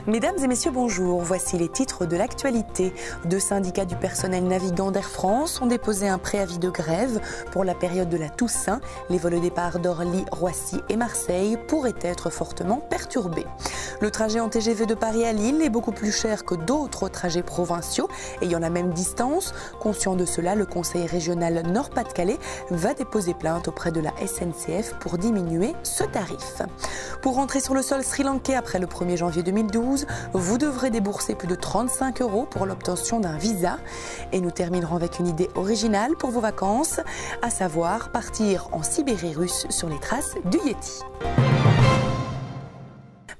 Mesdames et messieurs, bonjour. Voici les titres de l'actualité. 2 syndicats du personnel navigant d'Air France ont déposé un préavis de grève pour la période de la Toussaint. Les vols au départ d'Orly, Roissy et Marseille pourraient être fortement perturbés. Le trajet en TGV de Paris à Lille est beaucoup plus cher que d'autres trajets provinciaux ayant la même distance. Conscient de cela, le Conseil régional Nord-Pas-de-Calais va déposer plainte auprès de la SNCF pour diminuer ce tarif. Pour rentrer sur le sol sri-lankais après le 1er janvier 2012, vous devrez débourser plus de 35 € pour l'obtention d'un visa. Et nous terminerons avec une idée originale pour vos vacances, à savoir partir en Sibérie russe sur les traces du Yéti.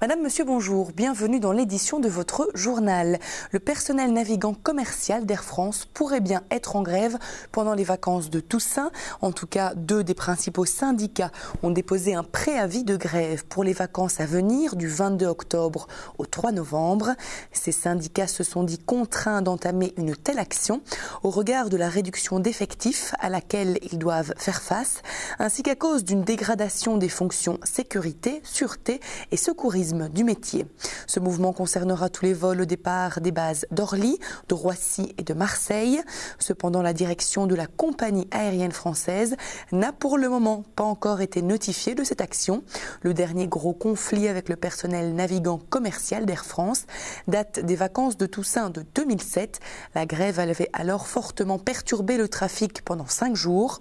Madame, monsieur, bonjour. Bienvenue dans l'édition de votre journal. Le personnel navigant commercial d'Air France pourrait bien être en grève pendant les vacances de Toussaint. En tout cas, 2 des principaux syndicats ont déposé un préavis de grève pour les vacances à venir du 22 octobre au 3 novembre. Ces syndicats se sont dit contraints d'entamer une telle action au regard de la réduction d'effectifs à laquelle ils doivent faire face, ainsi qu'à cause d'une dégradation des fonctions sécurité, sûreté et secourisme du métier. Ce mouvement concernera tous les vols au départ des bases d'Orly, de Roissy et de Marseille. Cependant, la direction de la compagnie aérienne française n'a pour le moment pas encore été notifiée de cette action. Le dernier gros conflit avec le personnel navigant commercial d'Air France date des vacances de Toussaint de 2007. La grève avait alors fortement perturbé le trafic pendant 5 jours.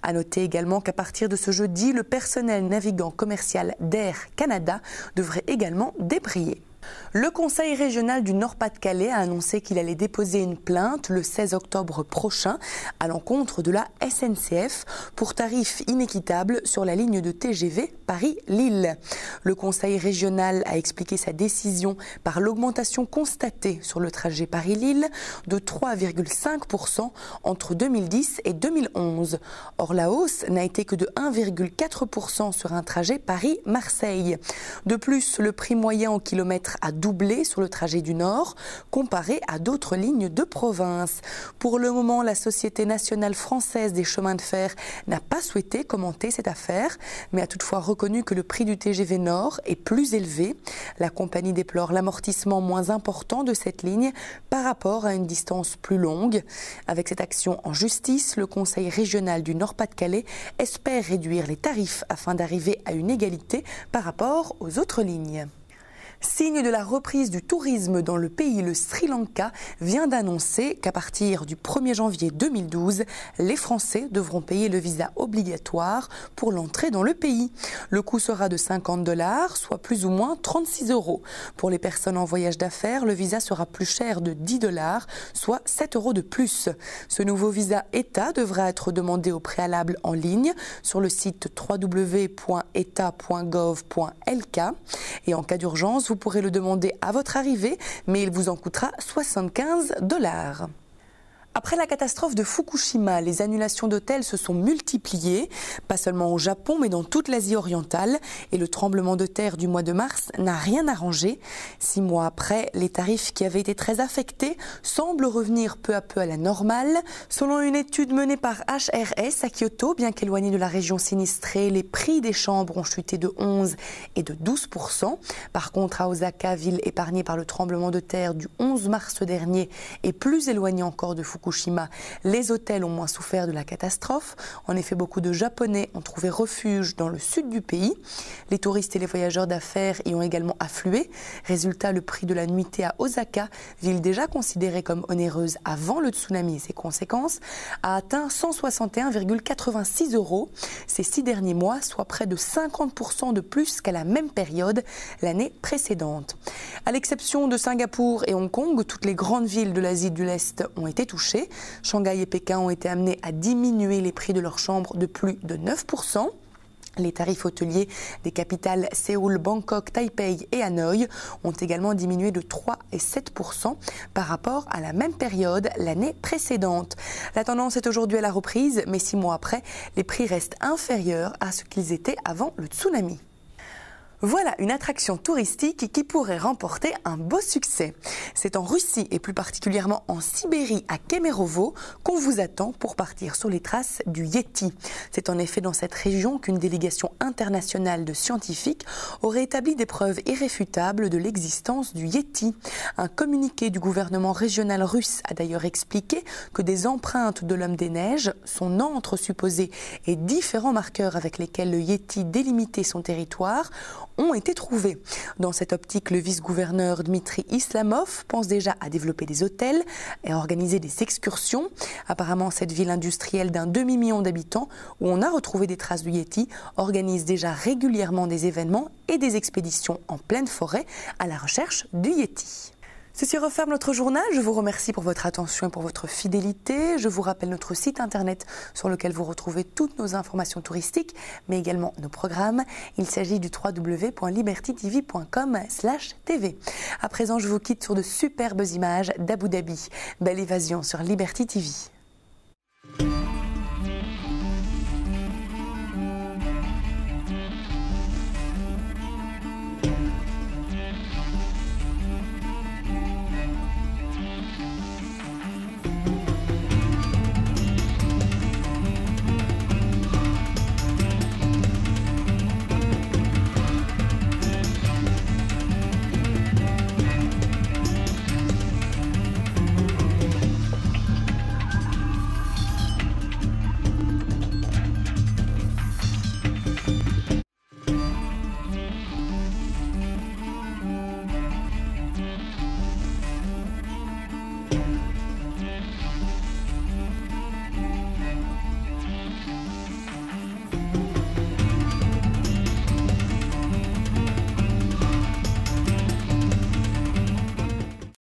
À noter également qu'à partir de ce jeudi, le personnel navigant commercial d'Air Canada devrait également débrayer. Le Conseil régional du Nord-Pas-de-Calais a annoncé qu'il allait déposer une plainte le 16 octobre prochain à l'encontre de la SNCF pour tarifs inéquitables sur la ligne de TGV Paris-Lille. Le Conseil régional a expliqué sa décision par l'augmentation constatée sur le trajet Paris-Lille de 3,5% entre 2010 et 2011. Or, la hausse n'a été que de 1,4% sur un trajet Paris-Marseille. De plus, le prix moyen au kilomètre a doublé sur le trajet du Nord comparé à d'autres lignes de province. Pour le moment, la Société nationale française des chemins de fer n'a pas souhaité commenter cette affaire, mais a toutefois reconnu que le prix du TGV Nord est plus élevé. La compagnie déplore l'amortissement moins important de cette ligne par rapport à une distance plus longue. Avec cette action en justice, le Conseil régional du Nord-Pas-de-Calais espère réduire les tarifs afin d'arriver à une égalité par rapport aux autres lignes. Signe de la reprise du tourisme dans le pays, le Sri Lanka vient d'annoncer qu'à partir du 1er janvier 2012, les Français devront payer le visa obligatoire pour l'entrée dans le pays. Le coût sera de 50 $, soit plus ou moins 36 €. Pour les personnes en voyage d'affaires, le visa sera plus cher de 10 $, soit 7 € de plus. Ce nouveau visa État devra être demandé au préalable en ligne sur le site www.eta.gov.lk et en cas d'urgence, vous pourrez le demander à votre arrivée, mais il vous en coûtera 75 $. Après la catastrophe de Fukushima, les annulations d'hôtels se sont multipliées, pas seulement au Japon, mais dans toute l'Asie orientale. Et le tremblement de terre du mois de mars n'a rien arrangé. 6 mois après, les tarifs qui avaient été très affectés semblent revenir peu à peu à la normale. Selon une étude menée par HRS à Kyoto, bien qu'éloignés de la région sinistrée, les prix des chambres ont chuté de 11 et de 12%. Par contre, à Osaka, ville épargnée par le tremblement de terre du 11 mars dernier et plus éloignée encore de Fukushima, les hôtels ont moins souffert de la catastrophe. En effet, beaucoup de Japonais ont trouvé refuge dans le sud du pays. Les touristes et les voyageurs d'affaires y ont également afflué. Résultat, le prix de la nuitée à Osaka, ville déjà considérée comme onéreuse avant le tsunami et ses conséquences, a atteint 161,86 € ces 6 derniers mois, soit près de 50% de plus qu'à la même période l'année précédente. À l'exception de Singapour et Hong Kong, toutes les grandes villes de l'Asie de l'Est ont été touchées. Shanghai et Pékin ont été amenés à diminuer les prix de leurs chambres de plus de 9%. Les tarifs hôteliers des capitales Séoul, Bangkok, Taipei et Hanoï ont également diminué de 3 et 7% par rapport à la même période l'année précédente. La tendance est aujourd'hui à la reprise, mais 6 mois après, les prix restent inférieurs à ce qu'ils étaient avant le tsunami. Voilà une attraction touristique qui pourrait remporter un beau succès. C'est en Russie et plus particulièrement en Sibérie à Kemerovo qu'on vous attend pour partir sur les traces du Yéti. C'est en effet dans cette région qu'une délégation internationale de scientifiques aurait établi des preuves irréfutables de l'existence du Yéti. Un communiqué du gouvernement régional russe a d'ailleurs expliqué que des empreintes de l'homme des neiges, son antre supposé et différents marqueurs avec lesquels le Yéti délimitait son territoire ont été trouvés. Dans cette optique, le vice-gouverneur Dmitri Islamov pense déjà à développer des hôtels et à organiser des excursions. Apparemment, cette ville industrielle d'un demi-million d'habitants, où on a retrouvé des traces du Yéti, organise déjà régulièrement des événements et des expéditions en pleine forêt à la recherche du Yéti. Ceci referme notre journal. Je vous remercie pour votre attention et pour votre fidélité. Je vous rappelle notre site internet sur lequel vous retrouvez toutes nos informations touristiques, mais également nos programmes. Il s'agit du www.libertytv.com/tv. À présent, je vous quitte sur de superbes images d'Abu Dhabi. Belle évasion sur Liberty TV.